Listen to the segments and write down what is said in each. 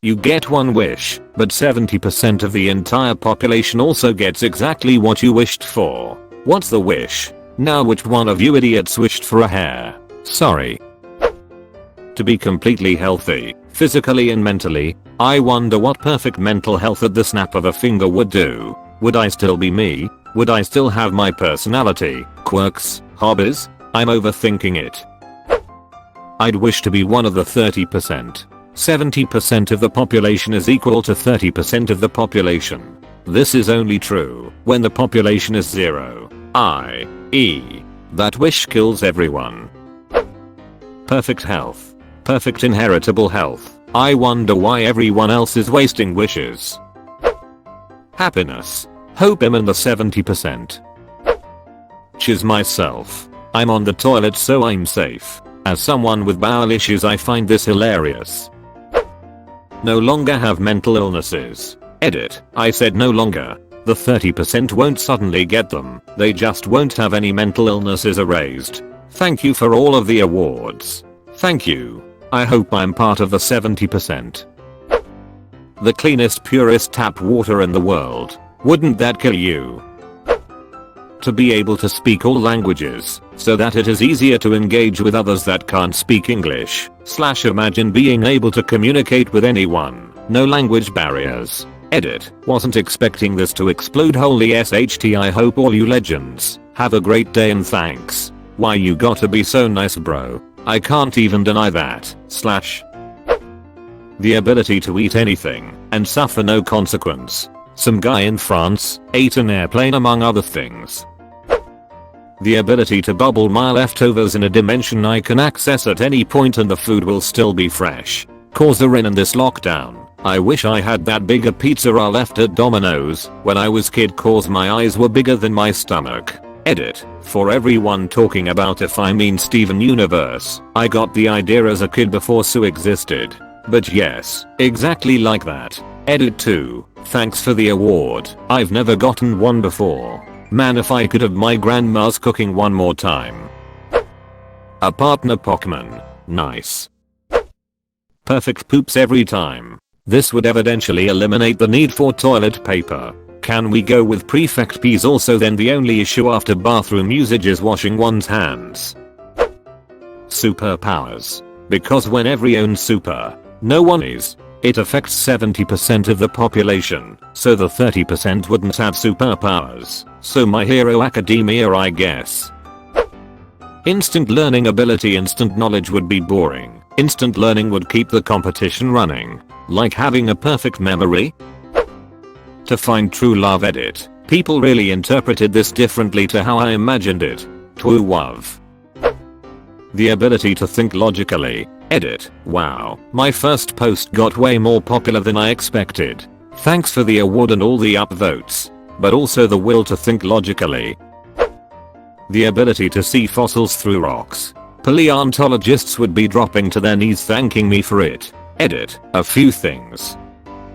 You get one wish, but 70% of the entire population also gets exactly what you wished for. What's the wish? Now which one of you idiots wished for a hair? Sorry. To be completely healthy, physically and mentally. I wonder what perfect mental health at the snap of a finger would do. Would I still be me? Would I still have my personality, quirks, hobbies? I'm overthinking it. I'd wish to be one of the 30%. 70% of the population is equal to 30% of the population. This is only true when the population is 0, i.e. that wish kills everyone. Perfect health. Perfect inheritable health. I wonder why everyone else is wasting wishes. Happiness. Hope I'm in the 70%. Choose myself. I'm on the toilet so I'm safe. As someone with bowel issues I find this hilarious. No longer have mental illnesses. Edit. I said no longer. The 30% won't suddenly get them. They just won't have any mental illnesses erased. Thank you for all of the awards. Thank you. I hope I'm part of the 70%. The cleanest purest tap water in the world. Wouldn't that kill you? To be able to speak all languages, so that it is easier to engage with others that can't speak English. / imagine being able to communicate with anyone. No language barriers. Edit. Wasn't expecting this to explode. Holy SHT. I hope all you legends have a great day and thanks. Why you gotta be so nice bro. I can't even deny that. / The ability to eat anything and suffer no consequence. Some guy in France ate an airplane among other things. The ability to bubble my leftovers in a dimension I can access at any point and the food will still be fresh. Cause a in this lockdown. I wish I had that bigger pizza I left at Domino's when I was kid cause my eyes were bigger than my stomach. Edit. For everyone talking about if I mean Steven Universe, I got the idea as a kid before Sue existed. But yes, exactly like that. Edit 2. Thanks for the award. I've never gotten one before. Man, if I could have my grandma's cooking one more time. A partner Pokemon. Nice. Perfect poops every time. This would evidentially eliminate the need for toilet paper. Can we go with prefect peas also? Then the only issue after bathroom usage is washing one's hands. Superpowers. Because when every owns super, no one is. It affects 70% of the population, so the 30% wouldn't have superpowers. So My Hero Academia I guess. Instant learning ability. Instant knowledge would be boring. Instant learning would keep the competition running. Like having a perfect memory. To find true love. Edit. People really interpreted this differently to how I imagined it. True love. The ability to think logically. Edit. Wow, my first post got way more popular than I expected. Thanks for the award and all the upvotes. But also the will to think logically. The ability to see fossils through rocks. Paleontologists would be dropping to their knees thanking me for it. Edit. A few things.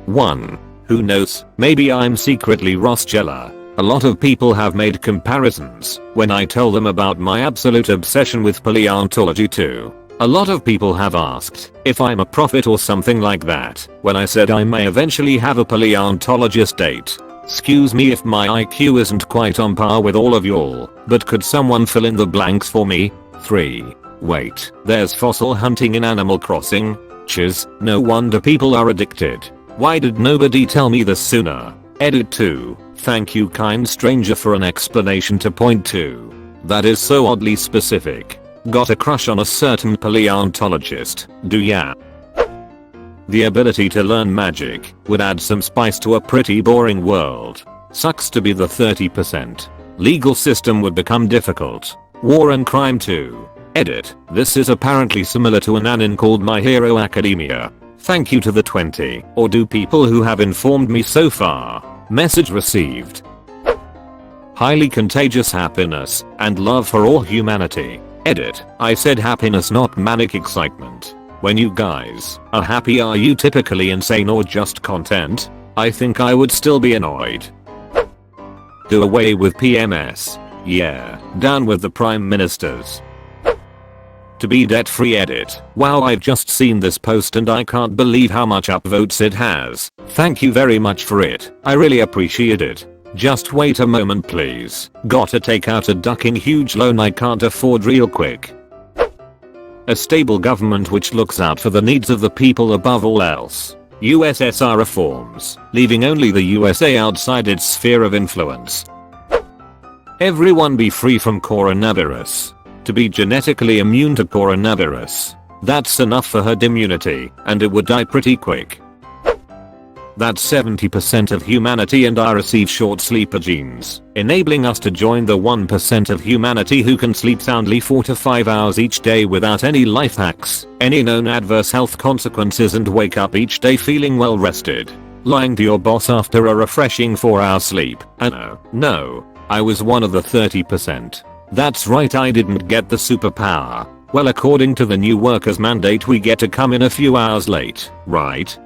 1. Who knows, maybe I'm secretly Ross Geller. A lot of people have made comparisons when I tell them about my absolute obsession with paleontology too. A lot of people have asked if I'm a prophet or something like that when I said I may eventually have a paleontologist date. Excuse me if my IQ isn't quite on par with all of y'all, but could someone fill in the blanks for me? 3. Wait, there's fossil hunting in Animal Crossing? Chiz, no wonder people are addicted. Why did nobody tell me this sooner? Edit 2. Thank you kind stranger for an explanation to point to. That is so oddly specific. Got a crush on a certain paleontologist, do ya? The ability to learn magic would add some spice to a pretty boring world. Sucks to be the 30%. Legal system would become difficult. War and crime too. Edit. This is apparently similar to an anime called My Hero Academia. Thank you to the 20 or do people who have informed me so far. Message received. Highly contagious happiness and love for all humanity. Edit. I said happiness not manic excitement. When you guys are happy, are you typically insane or just content? I think I would still be annoyed. Do away with PMS. Yeah, down with the prime ministers. To be debt-free edit. Wow, I've just seen this post and I can't believe how much upvotes it has. Thank you very much for it. I really appreciate it. Just wait a moment please. Gotta take out a ducking huge loan I can't afford real quick. A stable government which looks out for the needs of the people above all else. USSR reforms, leaving only the USA outside its sphere of influence. Everyone be free from coronavirus. To be genetically immune to coronavirus. That's enough for herd immunity, and it would die pretty quick. That's 70% of humanity and I receive short sleeper genes, enabling us to join the 1% of humanity who can sleep soundly 4 to 5 hours each day without any life hacks, any known adverse health consequences and wake up each day feeling well rested. Lying to your boss after a refreshing 4-hour sleep. And no, I was one of the 30%. That's right, I didn't get the superpower. Well, according to the new workers mandate we get to come in a few hours late, right?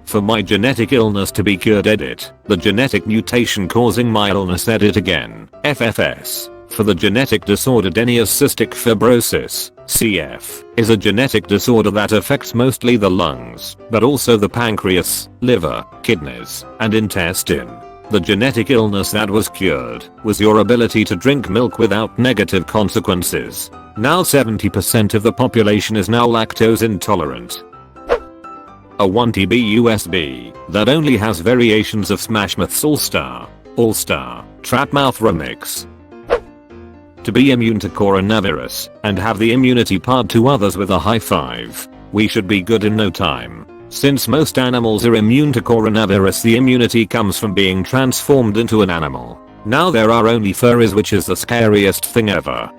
For my genetic illness to be cured edit, the genetic mutation causing my illness edit again, FFS. For the genetic disorder Denye's cystic fibrosis, CF, is a genetic disorder that affects mostly the lungs, but also the pancreas, liver, kidneys, and intestine. The genetic illness that was cured was your ability to drink milk without negative consequences. Now 70% of the population is now lactose intolerant. A 1TB USB that only has variations of Smash Mouth's All-Star, Trap Mouth Remix. To be immune to coronavirus and have the immunity part to others with a high five, we should be good in no time. Since most animals are immune to coronavirus, the immunity comes from being transformed into an animal. Now there are only furries, which is the scariest thing ever.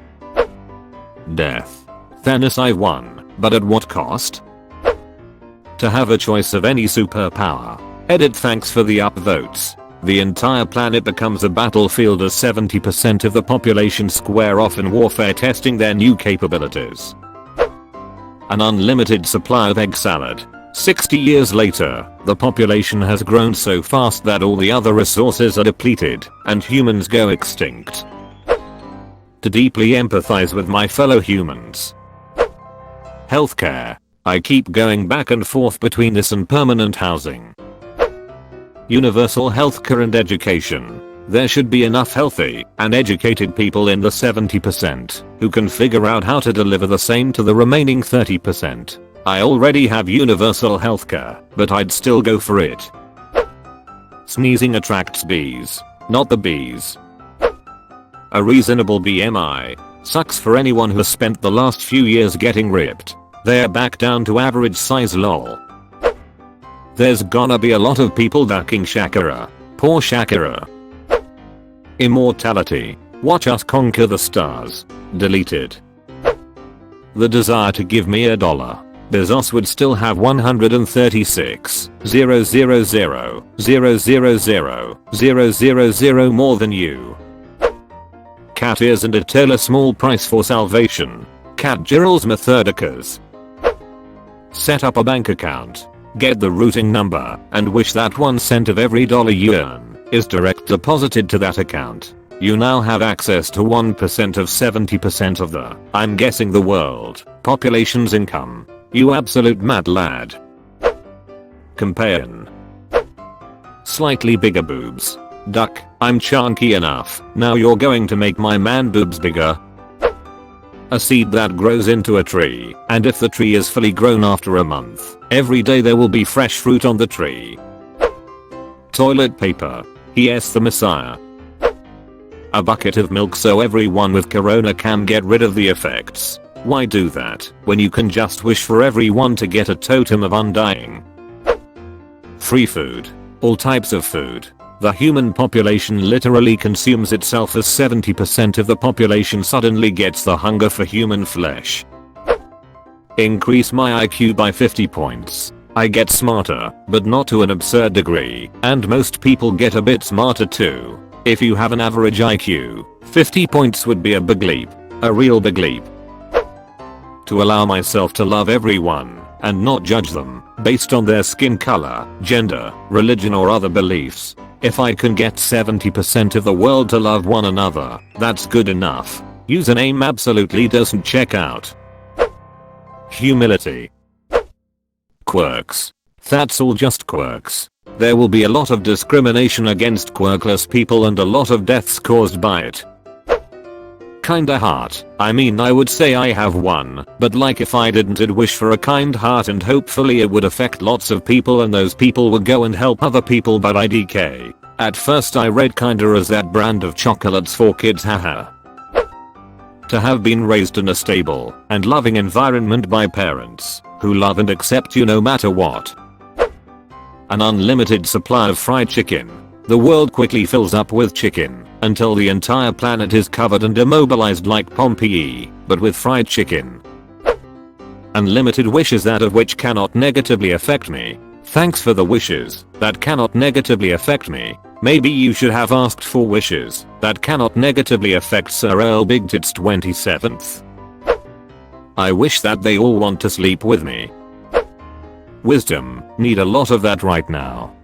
Death. Thanos, I won, but at what cost? To have a choice of any superpower. Edit, thanks for the upvotes. The entire planet becomes a battlefield as 70% of the population square off in warfare testing their new capabilities. An unlimited supply of egg salad. 60 years later, the population has grown so fast that all the other resources are depleted, and humans go extinct. To deeply empathize with my fellow humans. Healthcare. I keep going back and forth between this and permanent housing. Universal healthcare and education. There should be enough healthy and educated people in the 70% who can figure out how to deliver the same to the remaining 30%. I already have universal healthcare, but I'd still go for it. Sneezing attracts bees, not the bees. A reasonable BMI sucks for anyone who spent the last few years getting ripped. They're back down to average size, lol. There's gonna be a lot of people ducking Shakira. Poor Shakira. Immortality. Watch us conquer the stars. Deleted. The desire to give me $1. Bezos would still have 136,000,000,000 more than you. Cat ears and a tailor small price for salvation. Cat Girls Methodicas. Set up a bank account. Get the routing number and wish that 1 cent of every dollar you earn is direct deposited to that account. You now have access to 1% of 70% of the, I'm guessing, the world population's income. You absolute mad lad. Companion. Slightly bigger boobs. Duck, I'm chunky enough. Now you're going to make my man boobs bigger. A seed that grows into a tree, and if the tree is fully grown after a month, every day there will be fresh fruit on the tree. Toilet paper. Yes, the Messiah. A bucket of milk so everyone with corona can get rid of the effects. Why do that when you can just wish for everyone to get a totem of undying? Free food. All types of food. The human population literally consumes itself as 70% of the population suddenly gets the hunger for human flesh. Increase my IQ by 50 points. I get smarter, but not to an absurd degree, and most people get a bit smarter too. If you have an average IQ, 50 points would be a big leap. A real big leap. To allow myself to love everyone and not judge them based on their skin color, gender, religion or other beliefs. If I can get 70% of the world to love one another, that's good enough. Username absolutely doesn't check out. Humility. Quirks. That's all just quirks. There will be a lot of discrimination against quirkless people and a lot of deaths caused by it. Kinda heart. I mean, I would say I have one, but like if I didn't, I'd wish for a kind heart and hopefully it would affect lots of people and those people would go and help other people, but IDK. At first I read kinda as that brand of chocolates for kids, haha. To have been raised in a stable and loving environment by parents who love and accept you no matter what. An unlimited supply of fried chicken. The world quickly fills up with chicken until the entire planet is covered and immobilized like Pompeii, but with fried chicken. Unlimited wishes, that of which cannot negatively affect me. Thanks for the wishes that cannot negatively affect me. Maybe you should have asked for wishes that cannot negatively affect Sir Earl Big Tits 27th. I wish that they all want to sleep with me. Wisdom, need a lot of that right now.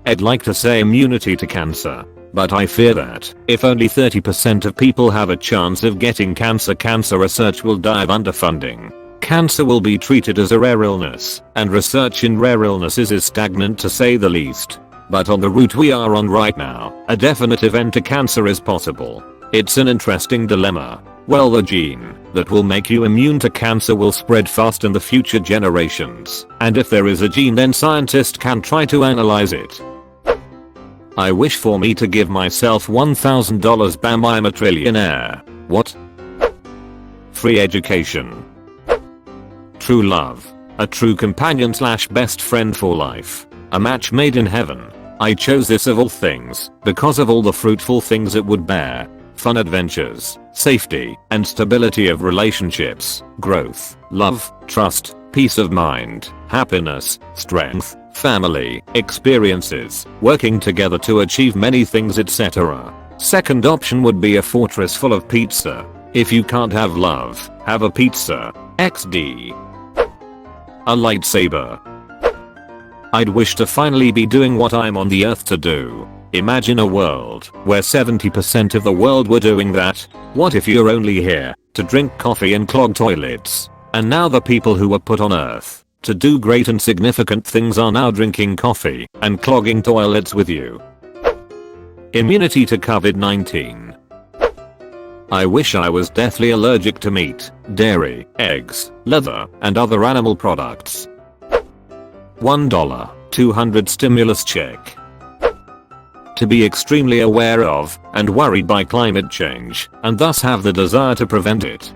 I'd like to say immunity to cancer, but I fear that if only 30% of people have a chance of getting cancer, cancer research will die of underfunding. Cancer will be treated as a rare illness, and research in rare illnesses is stagnant to say the least. But on the route we are on right now, a definitive end to cancer is possible. It's an interesting dilemma. Well, the gene that will make you immune to cancer will spread fast in the future generations, and if there is a gene, then scientists can try to analyze it. I wish for me to give myself $1,000, bam, I'm a trillionaire. What? Free education. True love. A true companion / best friend for life. A match made in heaven. I chose this of all things because of all the fruitful things it would bear. Fun adventures, safety, and stability of relationships, growth, love, trust, peace of mind, happiness, strength, family, experiences, working together to achieve many things, etc. Second option would be a fortress full of pizza. If you can't have love, have a pizza. XD. A lightsaber. I'd wish to finally be doing what I'm on the earth to do. Imagine a world where 70% of the world were doing that. What if you're only here to drink coffee and clog toilets? And now the people who were put on earth to do great and significant things are now drinking coffee and clogging toilets with you. Immunity to COVID-19. I wish I was deathly allergic to meat, dairy, eggs, leather, and other animal products. $1, 200 stimulus check. To be extremely aware of and worried by climate change and thus have the desire to prevent it.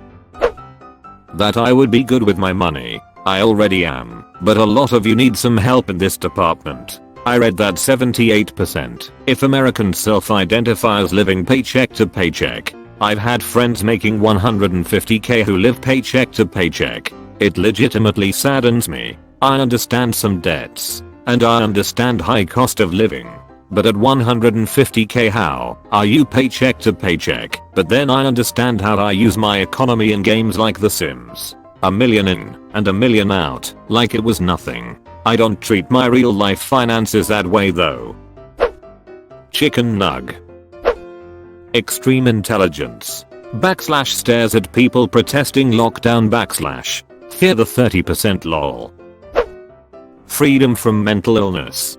That I would be good with my money. I already am, but a lot of you need some help in this department. I read that 78% if Americans self-identify as living paycheck to paycheck. I've had friends making $150K who live paycheck to paycheck. It legitimately saddens me. I understand some debts, and I understand high cost of living. But at $150K, how are you paycheck to paycheck? But then I understand how I use my economy in games like The Sims. A million in and a million out, like it was nothing. I don't treat my real life finances that way though. Chicken nug. Extreme intelligence. / stares at people protesting lockdown / fear the 30% lol. Freedom from mental illness.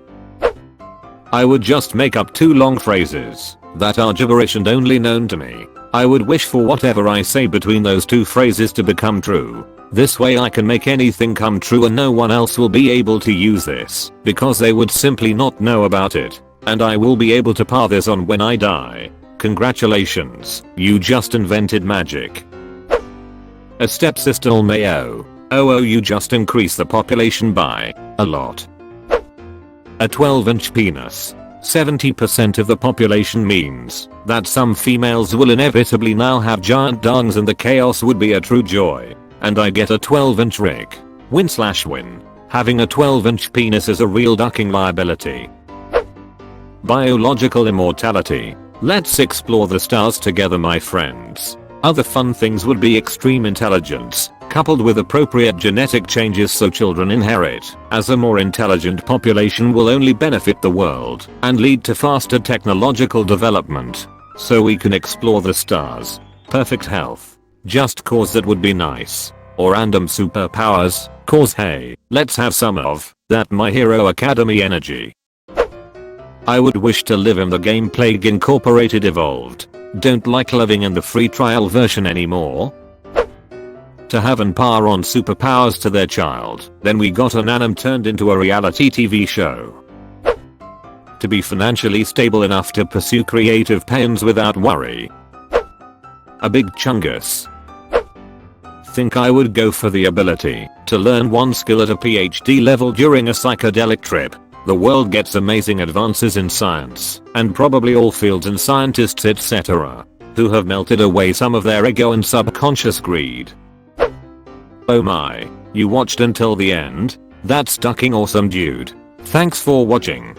I would just make up 2 long phrases that are gibberish and only known to me. I would wish for whatever I say between those 2 phrases to become true. This way I can make anything come true and no one else will be able to use this because they would simply not know about it. And I will be able to pass this on when I die. Congratulations, you just invented magic. A stepsister Mayo. Oh, you just increase the population by a lot. A 12-inch penis. 70% of the population means that some females will inevitably now have giant dongs and the chaos would be a true joy. And I get a 12-inch rig. Win/win. Having a 12-inch penis is a real ducking liability. Biological immortality. Let's explore the stars together, my friends. Other fun things would be extreme intelligence, coupled with appropriate genetic changes so children inherit. As a more intelligent population will only benefit the world and lead to faster technological development. So we can explore the stars. Perfect health. Just cause that would be nice. Or random superpowers, cause hey, let's have some of that My Hero Academy energy. I would wish to live in the game Plague Incorporated Evolved. Don't like living in the free trial version anymore. To have an power on superpowers to their child, then we got an anime turned into a reality TV show. To be financially stable enough to pursue creative pains without worry. A big chungus. Think I would go for the ability to learn one skill at a PhD level during a psychedelic trip. The world gets amazing advances in science, and probably all fields and scientists etc. who have melted away some of their ego and subconscious greed. Oh my, you watched until the end? That's fucking awesome dude. Thanks for watching.